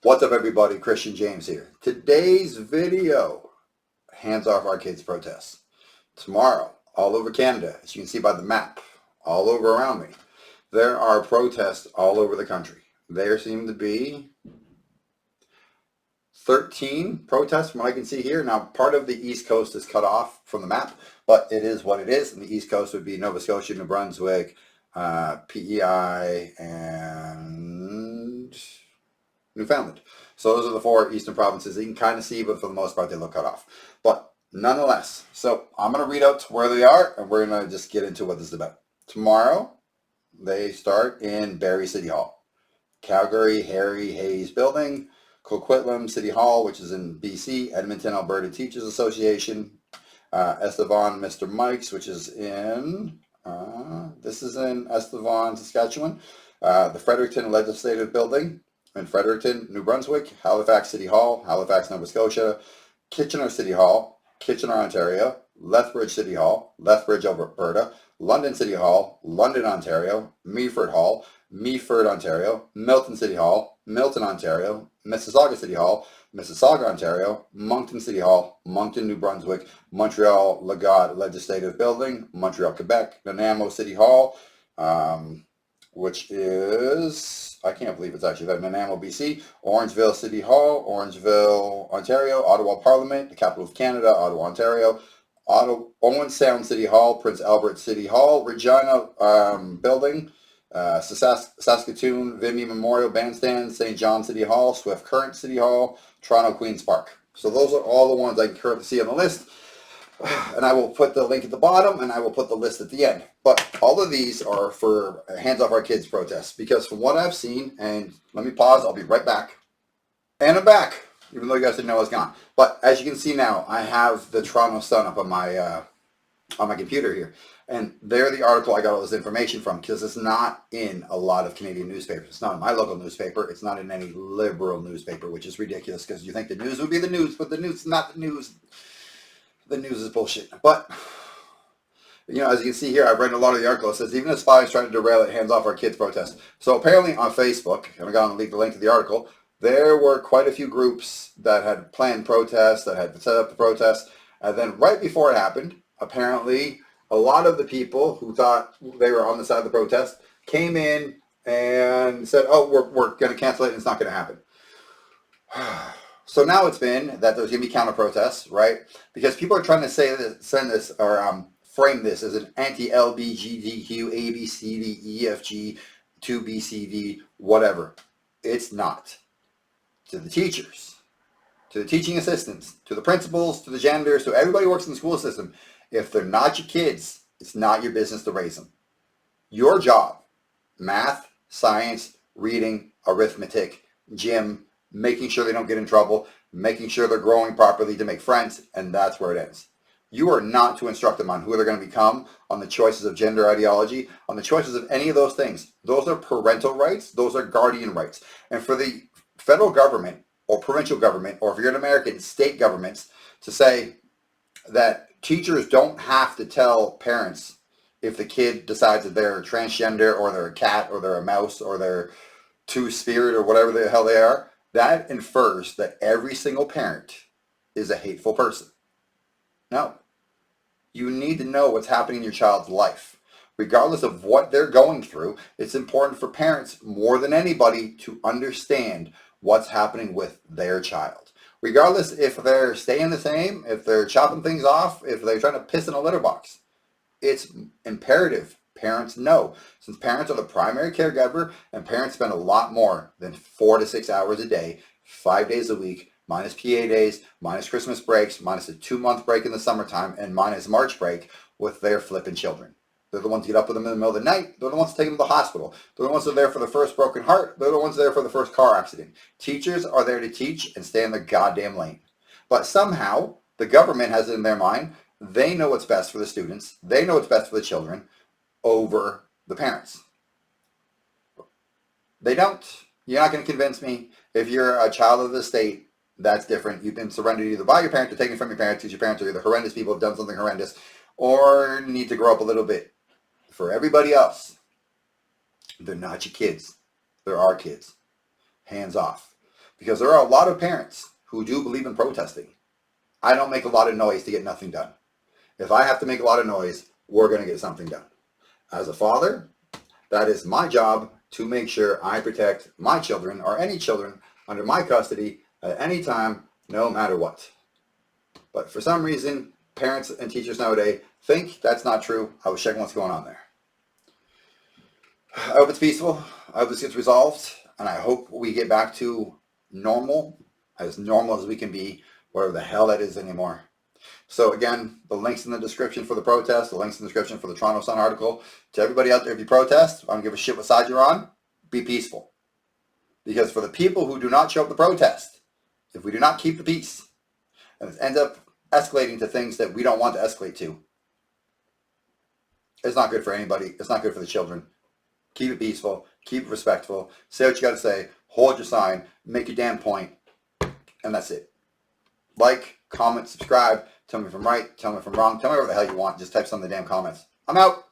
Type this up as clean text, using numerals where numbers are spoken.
What's up, everybody? Christian James here. Today's video, hands off our kids protests. Tomorrow, all over Canada, as you can see by the map, all over around me, there are protests all over the country. There seem to be 13 protests from what I can see here. Now, part of the East Coast is cut off from the map, but it is what it is. And the East Coast would be Nova Scotia, New Brunswick, PEI, and Newfoundland. So those are the four eastern provinces that you can kind of see, but for the most part, they look cut off. But nonetheless, so I'm going to read out where they are, and we're going to just get into what this is about. Tomorrow, they start in Barrie City Hall. Calgary Harry Hayes Building, Coquitlam City Hall, which is in BC, Edmonton, Alberta Teachers Association, Estevan Mr. Mike's, which is in, this is in Estevan, Saskatchewan, the Fredericton Legislative Building in Fredericton, New Brunswick, Halifax City Hall, Halifax, Nova Scotia, Kitchener City Hall, Kitchener, Ontario, Lethbridge City Hall, Lethbridge, Alberta, London City Hall, London, Ontario, Meaford Hall, Meaford, Ontario, Milton City Hall, Milton, Ontario, Mississauga City Hall, Mississauga, Ontario, Moncton City Hall, Moncton, New Brunswick, Montreal Legat Legislative Building, Montreal, Quebec, Nanaimo City Hall, which is, I can't believe it's actually that, Nanaimo, BC, Orangeville City Hall, Orangeville, Ontario, Ottawa Parliament, the capital of Canada, Ottawa, Ontario, Owen Sound City Hall, Prince Albert City Hall, Regina Building, Saskatoon Vimy Memorial Bandstand, St. John City Hall, Swift Current City Hall, Toronto Queen's Park. So those are all the ones I can currently see on the list. And I will put the link at the bottom, and I will put the list at the end. But all of these are for Hands Off Our Kids protests, because from what I've seen, and let me pause, I'll be right back. And I'm back, even though you guys didn't know I was gone. But as you can see now, I have the Toronto Sun up on my computer here. And there the article I got all this information from, because it's not in a lot of Canadian newspapers. It's not in my local newspaper. It's not in any liberal newspaper, which is ridiculous, because you think the news would be the news, but the news is not the news. The news is bullshit. But, you know, as you can see here, I've read a lot of the article. It says, even as spies trying to derail it, hands off our kids protest. So apparently on Facebook, and I'm going to leave the link to the article, there were quite a few groups that had planned protests, that had set up the protests. And then right before it happened, apparently a lot of the people who thought they were on the side of the protest came in and said, oh, we're going to cancel it and it's not going to happen. So now it's been that there's going to be counter protests, right? Because people are trying to send this or frame this as an anti-LGBTQ, ABCD, EFG, 2BCD, whatever. It's not. To the teachers, to the teaching assistants, to the principals, to the janitors, to everybody who works in the school system, if they're not your kids, it's not your business to raise them. Your job, math, science, reading, arithmetic, gym, making sure they don't get in trouble, making sure they're growing properly to make friends, and that's where it ends. You are not to instruct them on who they're going to become, on the choices of gender ideology, on the choices of any of those things. Those are parental rights. Those are guardian rights. And for the federal government or provincial government, or if you're an American, state governments, to say that teachers don't have to tell parents if the kid decides that they're transgender or they're a cat or they're a mouse or they're two-spirit or whatever the hell they are, that infers that every single parent is a hateful person. No. You need to know what's happening in your child's life. Regardless of what they're going through, it's important for parents more than anybody to understand what's happening with their child. Regardless if they're staying the same, if they're chopping things off, if they're trying to piss in a litter box. It's imperative parents know. Since parents are the primary caregiver, and parents spend a lot more than 4 to 6 hours a day, 5 days a week, minus PA days, minus Christmas breaks, minus a 2-month break in the summertime, and minus March break with their flipping children. They're the ones who get up with them in the middle of the night. They're the ones to take them to the hospital. They're the ones that are there for the first broken heart. They're the ones there for the first car accident. Teachers are there to teach and stay in their goddamn lane. But somehow, the government has it in their mind, they know what's best for the students. They know what's best for the children over the parents. They don't. You're not going to convince me. If you're a child of the state, that's different. You've been surrendered either by your parents or taken from your parents, because your parents are either horrendous people, have done something horrendous, or need to grow up a little bit. For everybody else, they're not your kids. They're our kids. Hands off. because there are a lot of parents who do believe in protesting. I don't make a lot of noise to get nothing done. If I have to make a lot of noise, we're going to get something done. As a father, that is my job to make sure I protect my children or any children under my custody at any time, no matter what. But for some reason, parents and teachers nowadays think that's not true. I was checking what's going on there. I hope it's peaceful. I hope this gets resolved. And I hope we get back to normal as we can be, whatever the hell that is anymore. So again, the links in the description for the protest, the links in the description for the Toronto Sun article. To everybody out there, if you protest, I don't give a shit what side you're on, be peaceful. Because for the people who do not show up to protest, if we do not keep the peace, and it ends up escalating to things that we don't want to escalate to, it's not good for anybody. It's not good for the children. Keep it peaceful. Keep it respectful. Say what you got to say. Hold your sign. Make your damn point. And that's it. Like, comment, subscribe. Tell me if I'm right. Tell me if I'm wrong. Tell me whatever the hell you want. Just type some in the damn comments. I'm out.